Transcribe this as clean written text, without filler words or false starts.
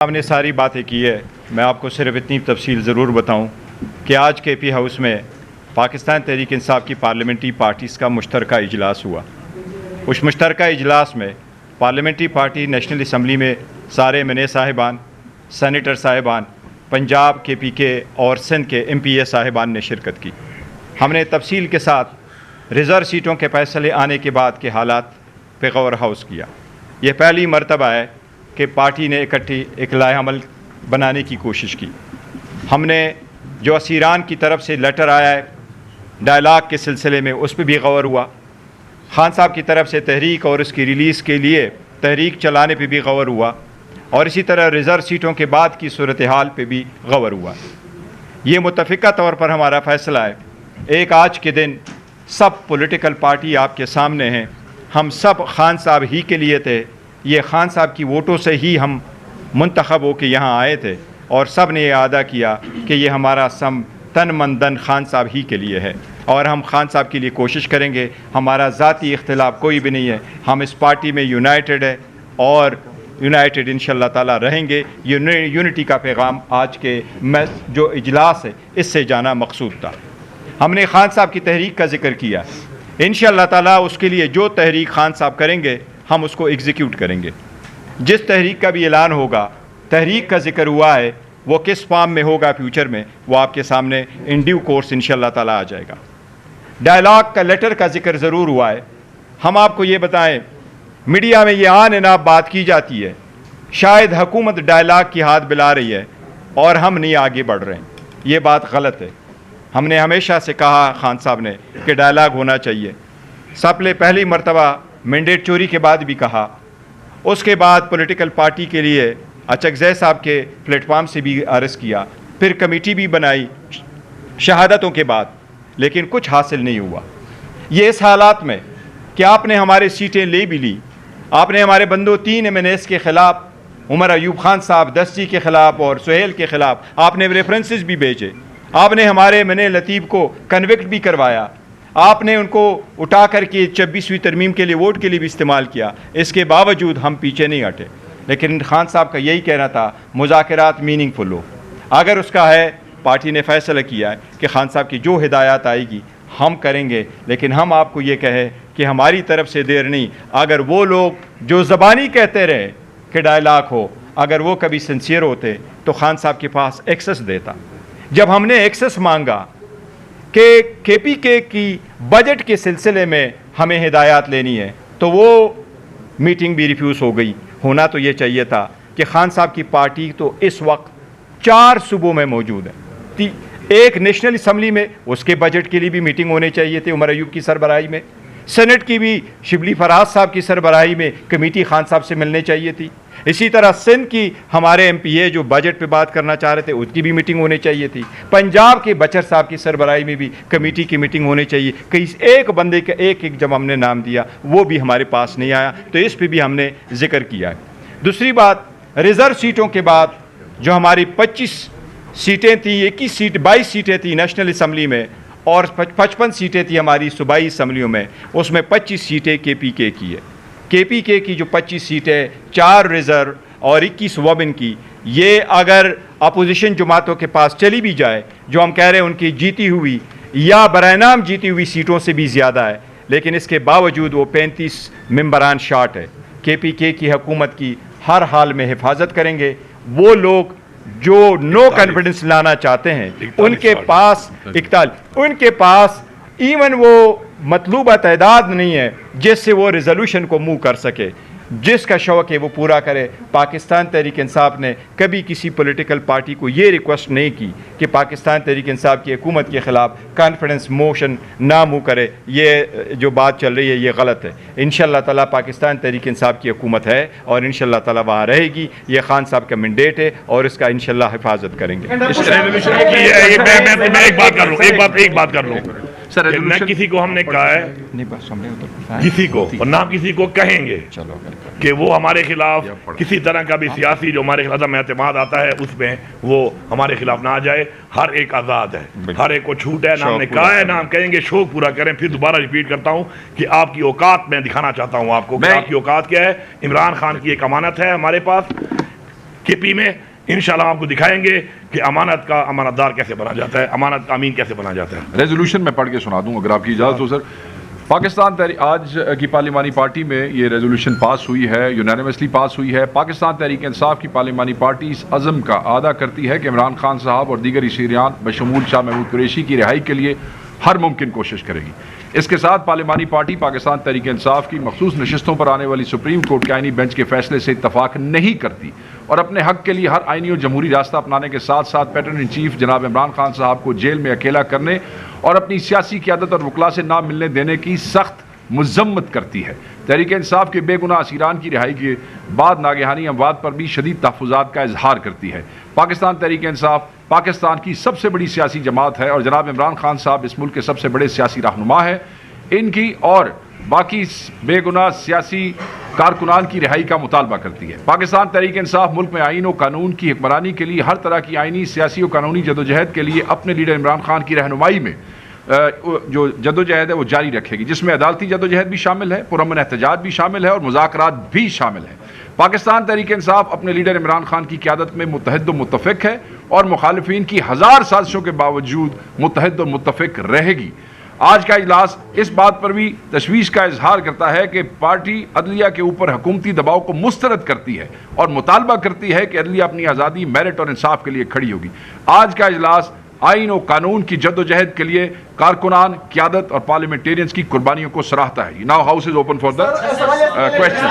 आपने सारी बातें की है। मैं आपको सिर्फ इतनी तफसील ज़रूर बताऊं कि आज KP हाउस में पाकिस्तान तहरीक इंसाफ की पार्लियामेंट्री पार्टीज़ का मुश्तरका इजलास हुआ। उस मुश्तरका इजलास में पार्लियामेंट्री पार्टी नेशनल असम्बली में सारे MNA साहिबान, सेनेटर साहिबान, पंजाब KPK और सिंध के MPA साहिबान ने शिरकत की। हमने तफसील के साथ रिज़र्व सीटों के फैसले आने के बाद के हालात पे गौर हाउस किया। यह पहली मरतबा है कि पार्टी ने इकट्ठी एक लाएअमल बनाने की कोशिश की। हमने जो असीरान की तरफ से लेटर आया है डायलाग के सिलसिले में, उस पर भी गौर हुआ। खान साहब की तरफ से तहरीक और उसकी रिलीज़ के लिए तहरीक चलाने पे भी गौर हुआ, और इसी तरह रिज़र्व सीटों के बाद की सूरत हाल पे भी गौर हुआ। ये मुतफ़िका तौर पर हमारा फ़ैसला है। एक आज के दिन सब पॉलिटिकल पार्टी आपके सामने हैं। हम सब खान साहब ही के लिए थे। ये खान साहब की वोटों से ही हम मुंतखब हो के यहाँ आए थे, और सब ने ये अदा किया कि ये हमारा सम तन मन धन खान साहब ही के लिए है, और हम खान साहब के लिए कोशिश करेंगे। हमारा ज़ाती इख्तिलाफ कोई भी नहीं है। हम इस पार्टी में यूनाइटेड है और यूनाइटेड इंशाअल्लाह ताला रहेंगे। यूनिटी का पैगाम आज के जो इजलास है इससे जाना मकसूद था। हमने खान साहब की तहरीक का जिक्र किया। इंशाअल्लाह ताला उसके लिए जो तहरीक खान साहब करेंगे हम उसको एग्जीक्यूट करेंगे। जिस तहरीक का भी ऐलान होगा, तहरीक का जिक्र हुआ है, वो किस फॉर्म में होगा फ्यूचर में, वो आपके सामने इन ड्यू कोर्स इंशाअल्लाह ताला आ जाएगा। डायलॉग का लेटर का जिक्र ज़रूर हुआ है। हम आपको ये बताएं, मीडिया में ये आन इनाब बात की जाती है, शायद हुकूमत डायलॉग की हाथ बिला रही है और हम नहीं आगे बढ़ रहे हैं। ये बात गलत है। हमने हमेशा से कहा खान साहब ने कि डायलॉग होना चाहिए। सबने पहली मरतबा मैंडेट चोरी के बाद भी कहा, उसके बाद पॉलिटिकल पार्टी के लिए अचकज़ई साहब के प्लेटफार्म से भी अर्ज़ किया, फिर कमेटी भी बनाई शहादतों के बाद, लेकिन कुछ हासिल नहीं हुआ। ये इस हालात में कि आपने हमारे सीटें ले भी ली, आपने हमारे बंदों 3 MNAs के ख़िलाफ़, उमर अयूब खान साहब दस्ती के ख़िलाफ़ और सुहेल के ख़िलाफ़ आपने रेफरेंसेस भी भेजे, आपने हमारे MNA लतीफ़ को कन्विक्ट भी करवाया, आपने उनको उठा करके 26वीं तरमीम के लिए वोट के लिए भी इस्तेमाल किया। इसके बावजूद हम पीछे नहीं हटे। लेकिन खान साहब का यही कहना था मुज़ाकरात मीनिंगफुल हो। अगर उसका है, पार्टी ने फ़ैसला किया है कि खान साहब की जो हिदायत आएगी हम करेंगे। लेकिन हम आपको ये कहें कि हमारी तरफ से देर नहीं। अगर वो लोग जो ज़बानी कहते रहे कि डायलॉग हो, अगर वो कभी सिंसियर होते तो खान साहब के पास एक्सेस देता। जब हमने एक्सेस मांगा कि KPK की बजट के सिलसिले में हमें हिदायत लेनी है, तो वो मीटिंग भी रिफ्यूज़ हो गई। होना तो ये चाहिए था कि खान साहब की पार्टी तो इस वक्त 4 सूबों में मौजूद है। एक नेशनल असम्बली में उसके बजट के लिए भी मीटिंग होनी चाहिए थी उमर अयूब की सरबराही में। सेनेट की भी शिबली फराज साहब की सरबराही में कमेटी खान साहब से मिलनी चाहिए थी। इसी तरह सिंध की हमारे MPA जो बजट पे बात करना चाह रहे थे उसकी भी मीटिंग होनी चाहिए थी। पंजाब के बचर साहब की सरबराही में भी कमेटी की मीटिंग होनी चाहिए। कई एक बंदे का एक जब हमने नाम दिया वो भी हमारे पास नहीं आया, तो इस पर भी हमने जिक्र किया है। दूसरी बात, रिज़र्व सीटों के बाद जो हमारी 25 सीटें थी, 21 सीट 22 सीटें थी नेशनल असम्बली में और 55 सीटें थी हमारी सूबाई असम्बलियों में, उसमें 25 सीटें KPK की है। KPK की जो 25 सीटें, 4 रिज़र्व और 21 वोमेन की, ये अगर अपोजिशन जमातों के पास चली भी जाए, जो हम कह रहे हैं उनकी जीती हुई या बरानाम जीती हुई सीटों से भी ज़्यादा है, लेकिन इसके बावजूद वो 35 मेंबरान शार्ट है। KPK की हुकूमत की हर हाल में हिफाजत करेंगे। वो लोग जो नो कॉन्फिडेंस लाना चाहते हैं उनके पास 41, उनके पास इवन वो मतलूबा तादाद नहीं है जिससे वो रिजोल्यूशन को मूव कर सके। जिसका शौक़ है वो पूरा करे। पाकिस्तान तहरीक इंसाफ ने कभी किसी पॉलिटिकल पार्टी को ये रिक्वेस्ट नहीं की कि पाकिस्तान तहरीक इंसाफ की हुकूमत के ख़िलाफ़ कॉन्फिडेंस मोशन ना मूव करे। ये जो बात चल रही है ये गलत है। इंशाअल्लाह ताला पाकिस्तान तहरीक इंसाफ की हुकूमत है और इंशाअल्लाह ताला वहाँ रहेगी। ये खान साहब का मैंडेट है और इसका इंशाअल्लाह हिफाजत करेंगे। एक बात कर लूँ सर, न किसी को हमने कहा है, किसी को और ना किसी को कहेंगे कि वो हमारे खिलाफ किसी तरह का भी सियासी जो हमारे खिलाफ एतमाद आता है उसमें वो हमारे खिलाफ ना आ जाए। हर एक आज़ाद है, हर एक को छूट है। ना हमने कहा है ना हम कहेंगे। शौक पूरा करें। फिर दोबारा रिपीट करता हूँ कि आपकी औकात मैं दिखाना चाहता हूँ आपको कि आपकी औकात क्या है। इमरान खान की एक अमानत है हमारे पास केपी में इंशाल्लाह आपको दिखाएंगे कि अमानत का अमानतदार कैसे बना जाता है, अमानत का अमीन कैसे बना जाता है। रेजोल्यूशन में पढ़ के सुना दूं अगर आपकी इजाज़त हो सर। पाकिस्तान तहरीक आज की पार्लिमानी पार्टी में ये रेजोल्यूशन पास हुई है, यूनानिमसली पास हुई है। पाकिस्तान तहरीक इंसाफ की पार्लिमानी पार्टी इस अज़म का आदा करती है कि इमरान खान साहब और दीगर शीरियान बशमूल शाह महमूद कुरैशी की रिहाई के लिए हर मुमकिन कोशिश करेगी। इसके साथ पार्लिमानी पार्टी पाकिस्तान तहरीक इंसाफ की मखसूस नशिस्तों पर आने वाली सुप्रीम कोर्ट के आइनी बेंच के फैसले से इत्तफाक नहीं करती और अपने हक के लिए हर आइनी और जमहूरी रास्ता अपनाने के साथ साथ पैटर्न इन चीफ जनाब इमरान खान साहब को जेल में अकेला करने और अपनी सियासी क़यादत और वकला से ना मिलने देने की सख्त मजम्मत करती है। तहरीक इंसाफ के बेगुनाह असीरान की रिहाई के बाद नागहानी अमवात पर भी शदीद तहफ़्फ़ुज़ात का इजहार करती है। पाकिस्तान तहरीक इंसाफ पाकिस्तान की सबसे बड़ी सियासी जमात है और जनाब इमरान खान साहब इस मुल्क के सबसे बड़े सियासी रहनुमा है। इनकी और बाकी बेगुनाह सियासी कारकुनान की रिहाई का मुतालबा करती है। पाकिस्तान तहरीक इंसाफ मुल्क में आइन और कानून की हुक्मरानी के लिए हर तरह की आइनी, सियासी और कानूनी जदोजहद के लिए अपने लीडर इमरान खान की रहनुमाई में जो जदोजहद है वो जारी रखेगी, जिसमें अदालती जदोजहद भी शामिल है, पुरअमन एहतजाज भी शामिल है और मुज़ाकरात भी शामिल है। पाकिस्तान तहरीक इंसाफ अपने लीडर इमरान खान की क़यादत में मुत्तहिद और मुत्तफ़िक है और मुखालिफिन की हज़ार साजिशों के बावजूद मुत्तहिद और मुत्तफ़िक रहेगी। आज का इजलास इस बात पर भी तशवीश का इजहार करता है कि पार्टी अदलिया के ऊपर हुकूमती दबाव को मुस्तरद करती है और मुतालबा करती है कि अदलिया अपनी आज़ादी, मेरिट और इंसाफ के लिए खड़ी होगी। आज का इजलास आइन और कानून की जद्दोजहद के लिए कारकुनान, क़यादत और पार्लियामेंटेरियंस की कुर्बानियों को सराहता है। Now house is open for the question.